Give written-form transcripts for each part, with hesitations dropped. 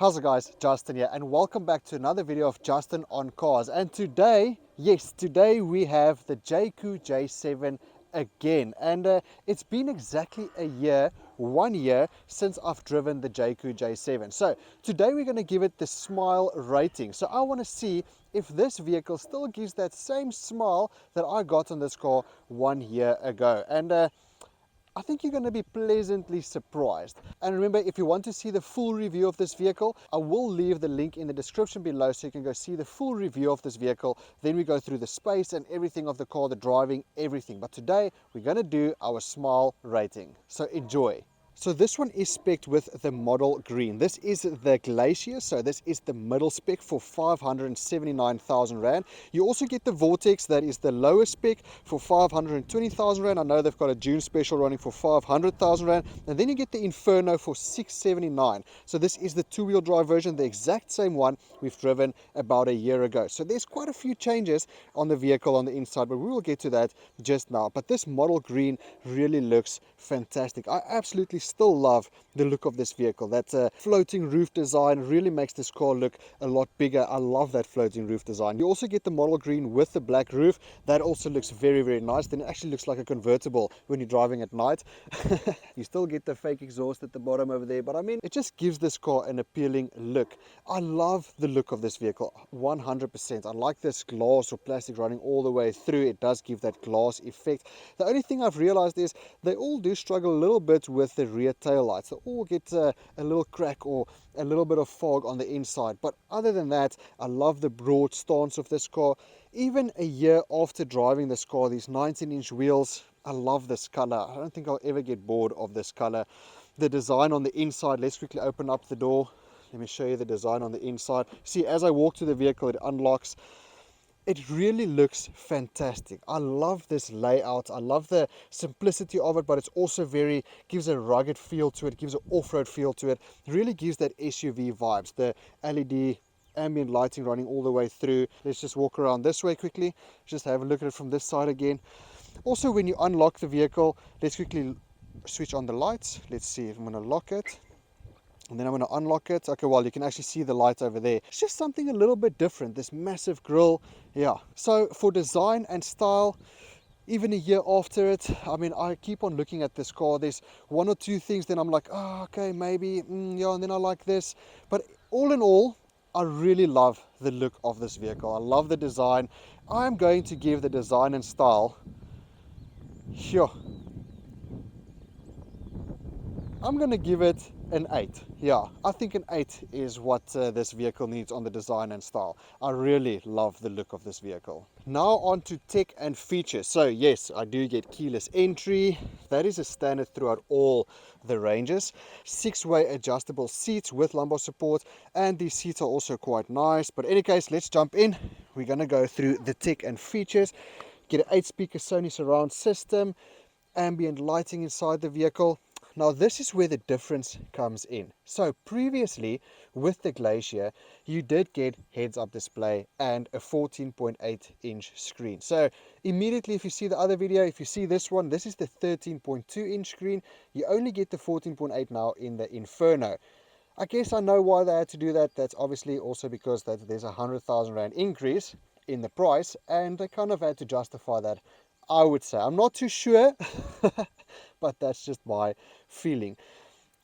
How's it guys, Justin here, and welcome back to another video of Justin on Cars. And today, today we have the Jaecoo J7 again, and it's been exactly a year, 1 year since I've driven the Jaecoo J7. So today we're going to give it the smile rating. So I want to see if this vehicle still gives that same smile that I got on this car 1 year ago. And I think you're going to be pleasantly surprised. And remember, if you want to see the full review of this vehicle, I will leave the link in the description below so you can go see the full review of this vehicle. Then we go through the space and everything of the car, the driving, everything. But today we're going to do our smile rating. So enjoy. So this one is spec'd with the model green. This is the Glacier, so this is the middle spec for 579,000 Rand. You also get the Vortex, that is the lower spec for 520,000 Rand. I know they've got a June special running for 500,000 Rand. And then you get the Inferno for 679. So this is the two-wheel drive version, the exact same one we've driven about a year ago. So there's quite a few changes on the vehicle on the inside, but we will get to that just now. But this model green really looks fantastic. I absolutely still love the look of this vehicle. That floating roof design really makes this car look a lot bigger. I love that floating roof design. You also get the model green with the black roof. That also looks very, very nice. Then it actually looks like a convertible when you're driving at night. You still get the fake exhaust at the bottom over there, but I mean, it just gives this car an appealing look. I love the look of this vehicle 100%. I like this glass or plastic running all the way through. It does give that glass effect. The only thing I've realized is they all do struggle a little bit with the rear tail lights. They all get a little crack or a little bit of fog on the inside. But other than that, I love the broad stance of this car. Even a year after driving this car, these 19-inch wheels, I love this color. I don't think I'll ever get bored of this color. The design on the inside, let's quickly open up the door. Let me show you the design on the inside. See, as I walk to the vehicle, it unlocks. It really looks fantastic. I love this layout. I love the simplicity of it, but it's also gives a rugged feel to it, gives an off-road feel to it. It really gives that SUV vibes. The LED ambient lighting running all the way through. Let's just walk around this way quickly. Just have a look at it from this side again. Also, when you unlock the vehicle, let's quickly switch on the lights. Let's see if I'm going to lock it. And then I'm going to unlock it. Okay, well, you can actually see the light over there. It's just something a little bit different. This massive grille. Yeah. So for design and style, even a year after it, I mean, I keep on looking at this car. There's one or two things, then I'm like, oh, okay, maybe, yeah, and then I like this. But all in all, I really love the look of this vehicle. I love the design. I'm going to give the design and style, sure, I'm going to give it an 8. Yeah, I think an 8 is what this vehicle needs on the design and style. I really love the look of this vehicle. Now on to tech and features. So yes, I do get keyless entry. That is a standard throughout all the ranges. 6-way adjustable seats with lumbar support, and these seats are also quite nice. But in any case, let's jump in. We're going to go through the tech and features. Get an 8-speaker Sony surround system, ambient lighting inside the vehicle. Now this is where the difference comes in. So previously with the Glacier, you did get heads-up display and a 14.8-inch screen. So immediately if you see the other video, if you see this one, this is the 13.2-inch screen. You only get the 14.8 now in the Inferno. I guess I know why they had to do that. That's obviously also because there's a 100,000 Rand increase in the price, and they kind of had to justify that, I would say. I'm not too sure, but that's just my feeling.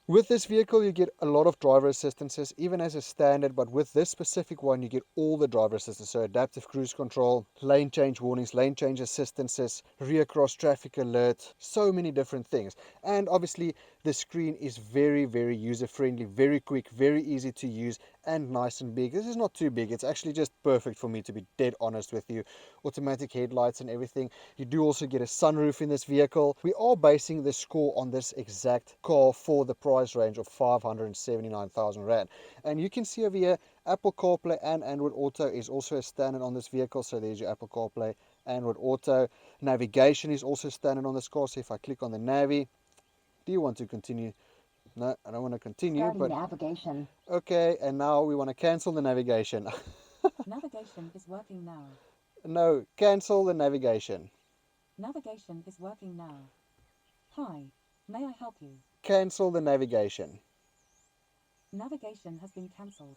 With this vehicle, you get a lot of driver assistances, even as a standard, but with this specific one, you get all the driver assistance. So adaptive cruise control, lane change warnings, lane change assistances, rear cross traffic alert, so many different things. And obviously, the screen is very, very user-friendly, very quick, very easy to use, and nice and big. This is not too big. It's actually just perfect for me, to be dead honest with you. Automatic headlights and everything. You do also get a sunroof in this vehicle. We are basing the score on this exact car for the price range of 579,000 Rand. And you can see over here, Apple CarPlay and Android Auto is also a standard on this vehicle. So there's your Apple CarPlay, Android Auto. Navigation is also standard on this car. So if I click on the Navi, do you want to continue? No, I don't want to continue. Starting but navigation. Okay, and now we want to cancel the navigation. Navigation is working now. No, cancel the navigation. Navigation is working now. Hi, may I help you? Cancel the navigation. Navigation has been cancelled.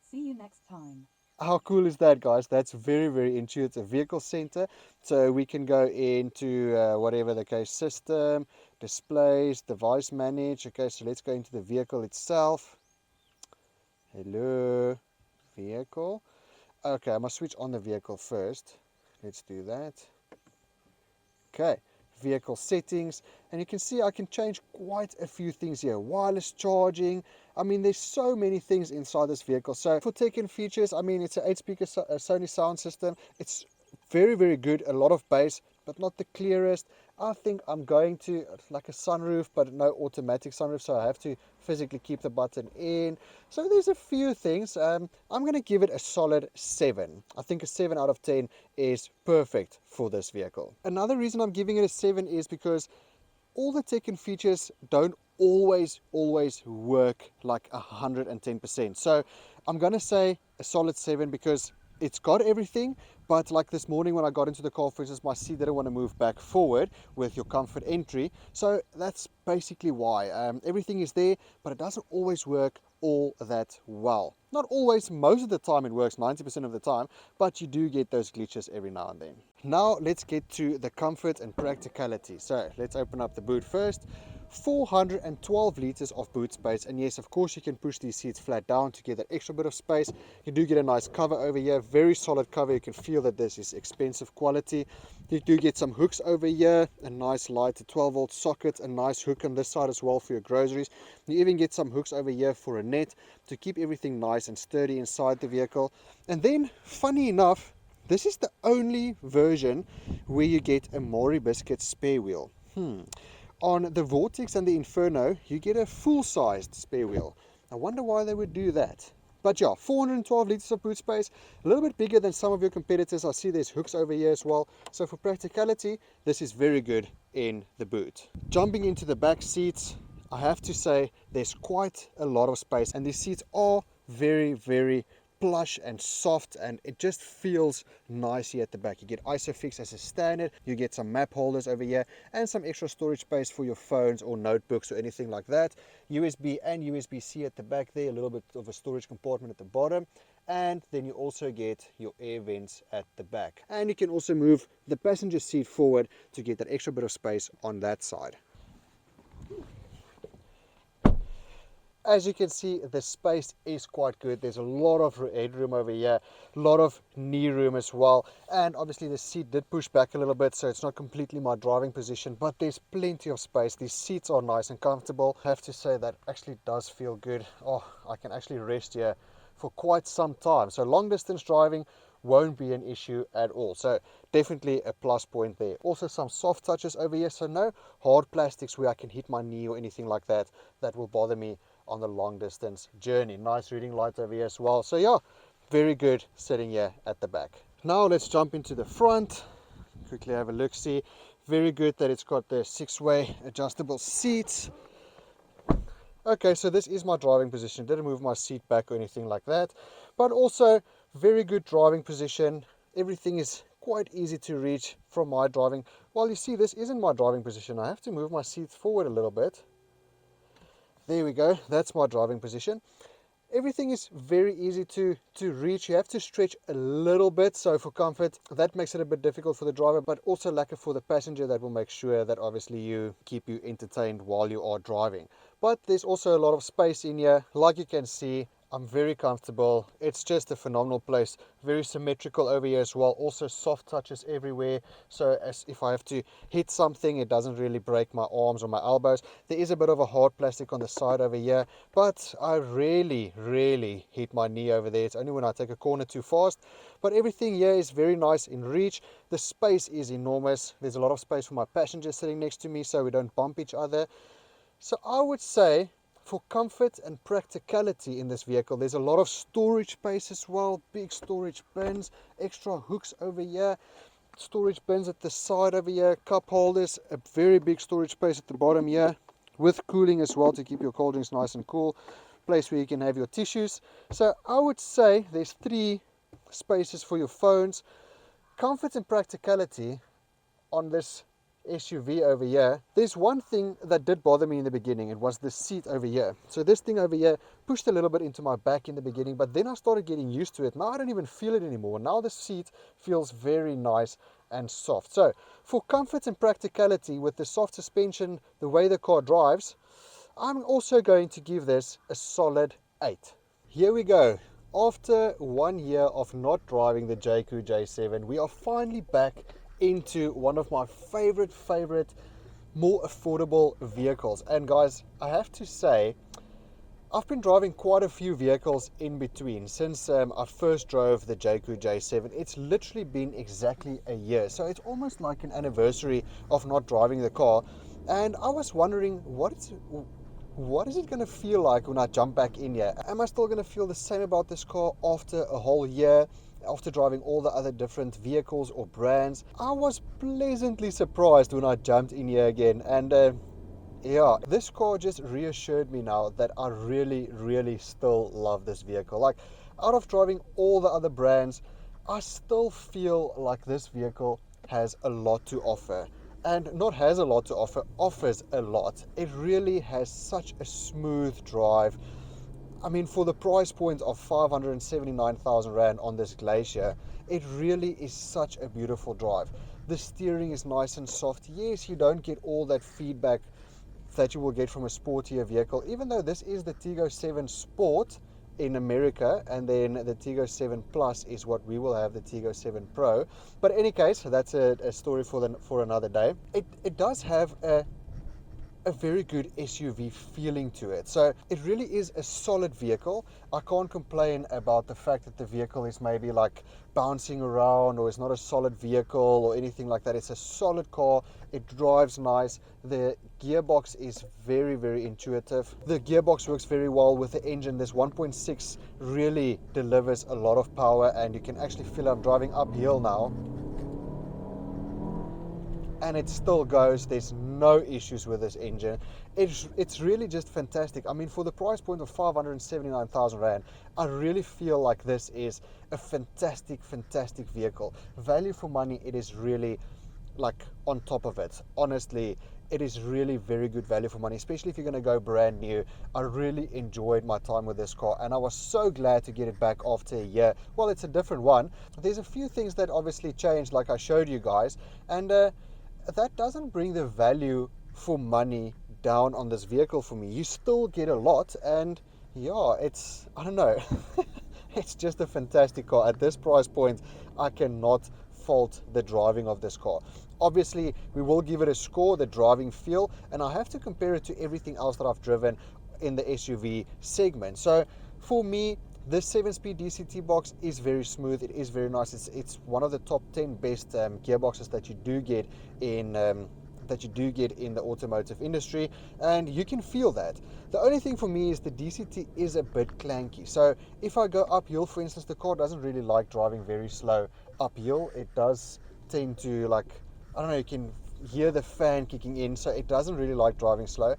See you next time. How cool is that, guys? That's very, very intuitive. Vehicle center, so we can go into whatever the case, system, displays, device manage. Okay, so let's go into the vehicle itself. Hello, vehicle. Okay, I must switch on the vehicle first. Let's do that. Okay, vehicle settings, and you can see I can change quite a few things here. Wireless charging. I mean, there's so many things inside this vehicle. So for tech and features, I mean, it's an 8-speaker Sony sound system. It's very, very good. A lot of bass, but not the clearest. I think I'm going to like a sunroof, but no automatic sunroof, so I have to physically keep the button in. So there's a few things. I'm going to give it a solid 7. I think a 7 out of 10 is perfect for this vehicle. Another reason I'm giving it a 7 is because all the tech and features don't always work like 110%. So I'm going to say a solid 7 because it's got everything, but like this morning when I got into the car, for instance, my seat didn't want to move back forward with your comfort entry. So that's basically why. Everything is there, but it doesn't always work all that well. Not always, most of the time it works, 90% of the time, but you do get those glitches every now and then. Now let's get to the comfort and practicality. So let's open up the boot first. 412 liters of boot space, and yes, of course, you can push these seats flat down to get that extra bit of space. You do get a nice cover over here, very solid cover. You can feel that this is expensive quality. You do get some hooks over here, a nice light, a 12-volt socket, a nice hook on this side as well for your groceries. You even get some hooks over here for a net to keep everything nice and sturdy inside the vehicle. And then, funny enough, this is the only version where you get a Maury Biscuit spare wheel. On the Vortex and the Inferno, you get a full-sized spare wheel. I wonder why they would do that. But yeah, 412 liters of boot space, a little bit bigger than some of your competitors. I see there's hooks over here as well. So for practicality, this is very good in the boot. Jumping into the back seats, I have to say there's quite a lot of space, and these seats are very, very plush and soft, and it just feels nice here at the back. You get ISOFIX as a standard, you get some map holders over here, and some extra storage space for your phones or notebooks or anything like that. USB and USB-C at the back there, a little bit of a storage compartment at the bottom, and then you also get your air vents at the back. And you can also move the passenger seat forward to get that extra bit of space on that side. As you can see, the space is quite good. There's a lot of headroom over here, a lot of knee room as well. And obviously the seat did push back a little bit, so it's not completely my driving position, but there's plenty of space. These seats are nice and comfortable. I have to say that actually does feel good. Oh, I can actually rest here for quite some time. So long distance driving won't be an issue at all. So definitely a plus point there. Also some soft touches over here, so no hard plastics where I can hit my knee or anything like that that will bother me on the long distance journey. Nice reading light over here as well. So yeah, very good sitting here at the back. Now let's jump into the front. Quickly have a look. See, very good that it's got the 6-way adjustable seats. Okay, so this is my driving position. Didn't move my seat back or anything like that, but also very good driving position. Everything is quite easy to reach from my driving. Well, you see, this isn't my driving position. I have to move my seat forward a little bit. There we go, that's my driving position. Everything is very easy to reach. You have to stretch a little bit, so for comfort, that makes it a bit difficult for the driver, but also lacquer for the passenger. That will make sure that obviously you keep you entertained while you are driving. But there's also a lot of space in here. Like you can see, I'm very comfortable. It's just a phenomenal place. Very symmetrical over here as well. Also soft touches everywhere. So as if I have to hit something, it doesn't really break my arms or my elbows. There is a bit of a hard plastic on the side over here, but I rarely hit my knee over there. It's only when I take a corner too fast. But everything here is very nice in reach. The space is enormous. There's a lot of space for my passenger sitting next to me, so we don't bump each other. So I would say, for comfort and practicality in this vehicle, there's a lot of storage space as well. Big storage bins, extra hooks over here, storage bins at the side over here, cup holders, a very big storage space at the bottom here, with cooling as well to keep your cold drinks nice and cool. Place where you can have your tissues. So I would say there's 3 spaces for your phones. Comfort and practicality on this SUV over here, there's one thing that did bother me in the beginning. It was the seat over here. So this thing over here pushed a little bit into my back in the beginning, but then I started getting used to it. Now I don't even feel it anymore. Now the seat feels very nice and soft. So for comfort and practicality with the soft suspension, the way the car drives, I'm also going to give this a solid 8. Here we go. After 1 year of not driving the Jaecoo J7, we are finally back into one of my favorite, more affordable vehicles. And guys, I have to say, I've been driving quite a few vehicles in between since I first drove the Jaecoo J7. It's literally been exactly a year. So it's almost like an anniversary of not driving the car. And I was wondering, what is it going to feel like when I jump back in here? Am I still going to feel the same about this car after a whole year, after driving all the other different vehicles or brands? I was pleasantly surprised when I jumped in here again. And yeah, this car just reassured me now that I really still love this vehicle. Like, out of driving all the other brands, I still feel like this vehicle has a lot to offer. And not has a lot to offer, offers a lot. It really has such a smooth drive. I mean, for the price point of 579,000 Rand on this Glacier, it really is such a beautiful drive. The steering is nice and soft. Yes, you don't get all that feedback that you will get from a sportier vehicle, even though this is the Tiggo 7 Sport in America, and then the Tiggo 7 Plus is what we will have, the Tiggo 7 Pro. But in any case, that's a story for another day. It does have a very good SUV feeling to it. So it really is a solid vehicle. I can't complain about the fact that the vehicle is maybe like bouncing around or is not a solid vehicle or anything like that. It's a solid car. It drives nice. The gearbox is very intuitive. The gearbox works very well with the engine. This 1.6 really delivers a lot of power, and you can actually feel I'm driving uphill now, and it still goes. There's no issues with this engine. It's really just fantastic. I mean, for the price point of 579,000 Rand, I really feel like this is a fantastic vehicle. Value for money, it is really like on top of it. Honestly, it is really very good value for money, especially if you're going to go brand new. I really enjoyed my time with this car, and I was so glad to get it back after a year. Well, it's a different one. There's a few things that obviously changed, like I showed you guys, and that doesn't bring the value for money down on this vehicle for me. You still get a lot, and yeah, I don't know. It's just a fantastic car. At this price point, I cannot fault the driving of this car. Obviously, we will give it a score, the driving feel, and I have to compare it to everything else that I've driven in the SUV segment. So for me, this 7-speed DCT box is very smooth. It is very nice. It's one of the top 10 best gearboxes that you do get in the automotive industry, and you can feel that. The only thing for me is the DCT is a bit clanky. So if I go uphill, for instance, the car doesn't really like driving very slow uphill. It does tend to, like, I don't know, you can hear the fan kicking in, so it doesn't really like driving slow.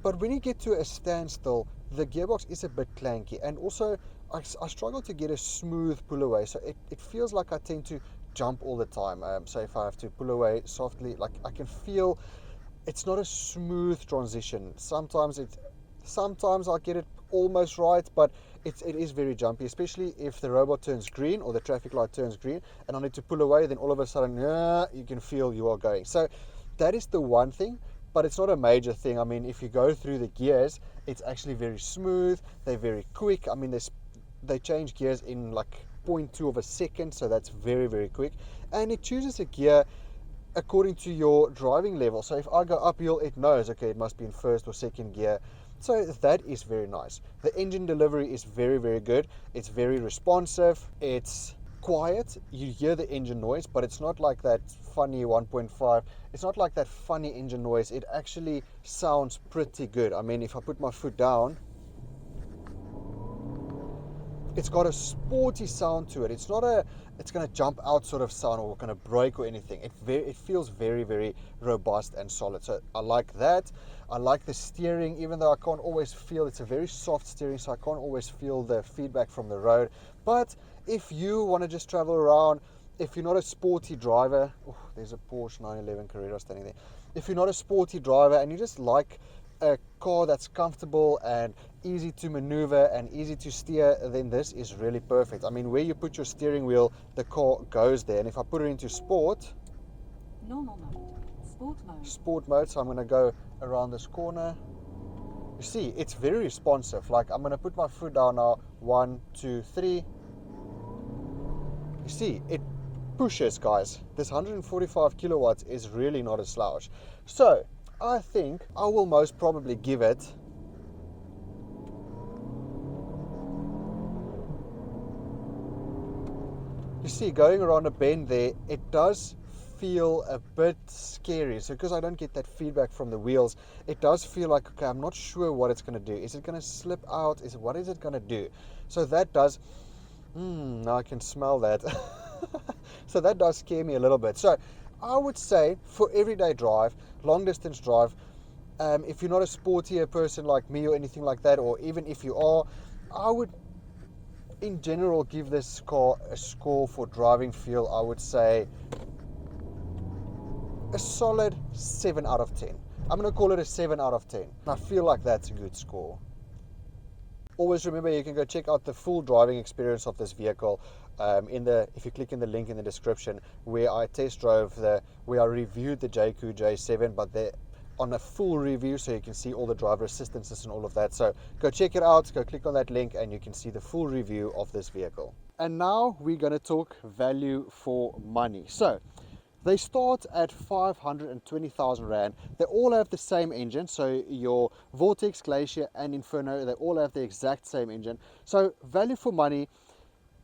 But when you get to a standstill, the gearbox is a bit clanky, and also I struggle to get a smooth pull away. So it feels like I tend to jump all the time. So if I have to pull away softly, like, I can feel it's not a smooth transition. Sometimes I'll get it almost right, but it is very jumpy, especially if the robot turns green or the traffic light turns green and I need to pull away, then all of a sudden, you can feel you are going. So that is the one thing, but it's not a major thing. I mean, if you go through the gears, it's actually very smooth. They're very quick. I mean, they change gears in like 0.2 of a second, so that's very quick. And it chooses a gear according to your driving level. So if I go uphill, it knows, okay, it must be in first or second gear. So that is very nice. The engine delivery is very good. It's very responsive. It's quiet. You hear the engine noise, but it's not like that funny 1.5. It's not like that funny engine noise. It actually sounds pretty good. I mean, if I put my foot down, it's got a sporty sound to it. It's not it's going to jump out sort of sound or going to break or anything. It feels very robust and solid. So I like that. I like the steering, even though I can't always feel, it's a very soft steering, so I can't always feel the feedback from the road. But if you want to just travel around, if you're not a sporty driver, oh, there's a Porsche 911 Carrera standing there. If you're not a sporty driver and you just like a car that's comfortable and easy to maneuver and easy to steer, then this is really perfect. I mean, where you put your steering wheel, the car goes there. And if I put it into sport, Normal mode. Sport mode. Sport mode, so I'm going to go around this corner. You see, it's very responsive. Like, I'm going to put my foot down now. 1, 2, 3. You see, it pushes, guys. This 145 kilowatts is really not a slouch. So I think I will most probably give it you see, going around a bend there, it does feel a bit scary. So because I don't get that feedback from the wheels, it does feel like, okay, I'm not sure what it's going to do. Is it going to slip out? What is it going to do? So that does, now I can smell that. So that does scare me a little bit. So I would say for everyday drive, long distance drive, if you're not a sportier person like me or anything like that, or even if you are, I would in general give this car a score for driving feel. I would say a solid 7 out of 10. I'm going to call it a 7 out of 10. I feel like that's a good score. Always remember, you can go check out the full driving experience of this vehicle if you click in the link in the description, where I test drove where I reviewed the Jaecoo J7, but they're on a full review, so you can see all the driver assistances and all of that. So go check it out, go click on that link and you can see the full review of this vehicle. And now we're going to talk value for money. So they start at 520,000 Rand. They all have the same engine. So your Vortex, Glacier and Inferno, they all have the exact same engine. So value for money,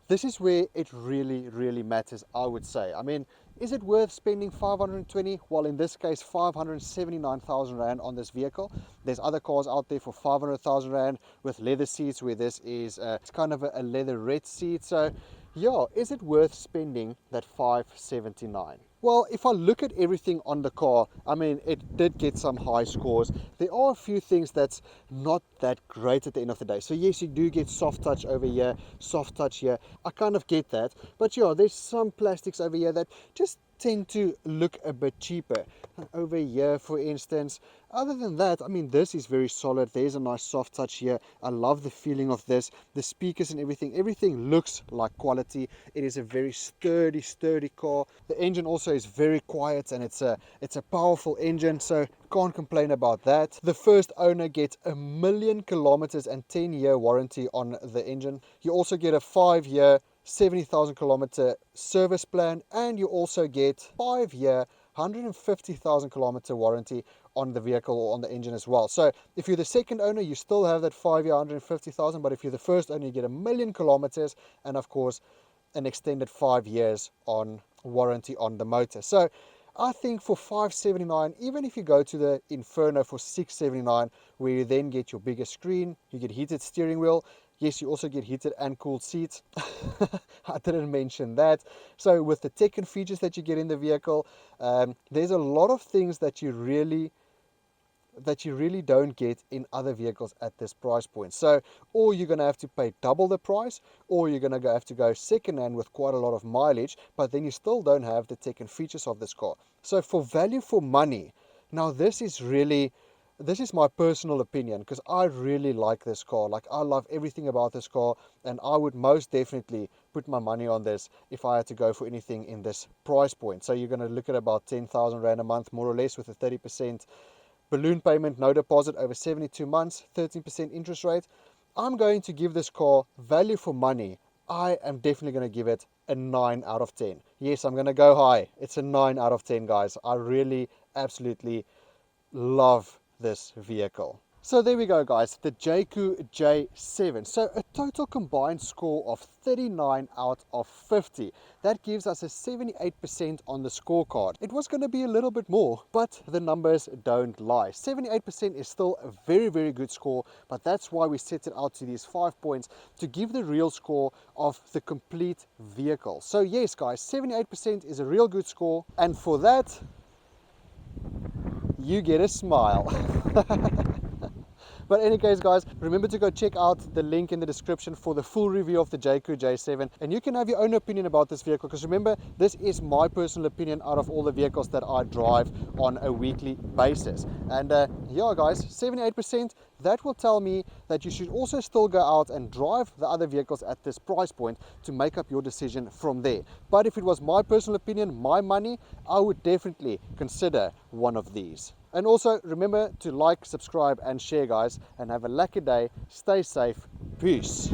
this is where it really, really matters, I would say. I mean, is it worth spending 520? Well, in this case, 579,000 Rand on this vehicle. There's other cars out there for 500,000 Rand with leather seats, where this is it's kind of a leatherette seat. So yeah, is it worth spending that 579? Well, if I look at everything on the car, I mean, it did get some high scores. There are a few things that's not that great at the end of the day. So yes, you do get soft touch over here, soft touch here. I kind of get that. But yeah, there's some plastics over here that just tend to look a bit cheaper. Over here, for instance. Other than that, I mean, this is very solid. There's a nice soft touch here. I love the feeling of this. The speakers and everything looks like quality. It is a very sturdy car. The engine also is very quiet, and it's a powerful engine, so can't complain about that. The first owner gets 1,000,000 kilometers and 10-year warranty on the engine. You also get a 5-year 70,000 kilometer service plan, and you also get 5-year 150,000 kilometer warranty on the vehicle or on the engine as well. So if you're the second owner, you still have that 5-year 150,000, but if you're the first owner, you get 1,000,000 kilometers and of course an extended 5 years on warranty on the motor. So I think for 579, even if you go to the Inferno for 679, where you then get your bigger screen, you get heated steering wheel. Yes, you also get heated and cooled seats. I didn't mention that. So with the tech and features that you get in the vehicle, there's a lot of things that you really don't get in other vehicles at this price point. So, or you're going to have to pay double the price, or you're going to have to go second hand with quite a lot of mileage, but then you still don't have the tech and features of this car. So for value for money, now this is my personal opinion, because I really like this car. Like, I love everything about this car, and I would most definitely put my money on this if I had to go for anything in this price point. So you're going to look at about 10,000 Rand a month, more or less, with a 30% balloon payment, no deposit, over 72 months, 13% interest rate. I'm going to give this car value for money. I am definitely going to give it a 9 out of 10. Yes, I'm going to go high. It's a 9 out of 10, guys. I really, absolutely love this vehicle. So there we go, guys, the Jaecoo J7. So a total combined score of 39 out of 50. That gives us a 78% on the scorecard. It was going to be a little bit more, but the numbers don't lie. 78% is still a very, very good score, but that's why we set it out to these 5 points, to give the real score of the complete vehicle. So yes, guys, 78% is a real good score, and for that, you get a smile. But any case, guys, remember to go check out the link in the description for the full review of the Jaecoo J7, and you can have your own opinion about this vehicle, because remember, this is my personal opinion out of all the vehicles that I drive on a weekly basis. And yeah, guys, 78%, that will tell me that you should also still go out and drive the other vehicles at this price point to make up your decision from there. But if it was my personal opinion, my money, I would definitely consider one of these. And also remember to like, subscribe and share, guys, and have a lucky day. Stay safe. Peace.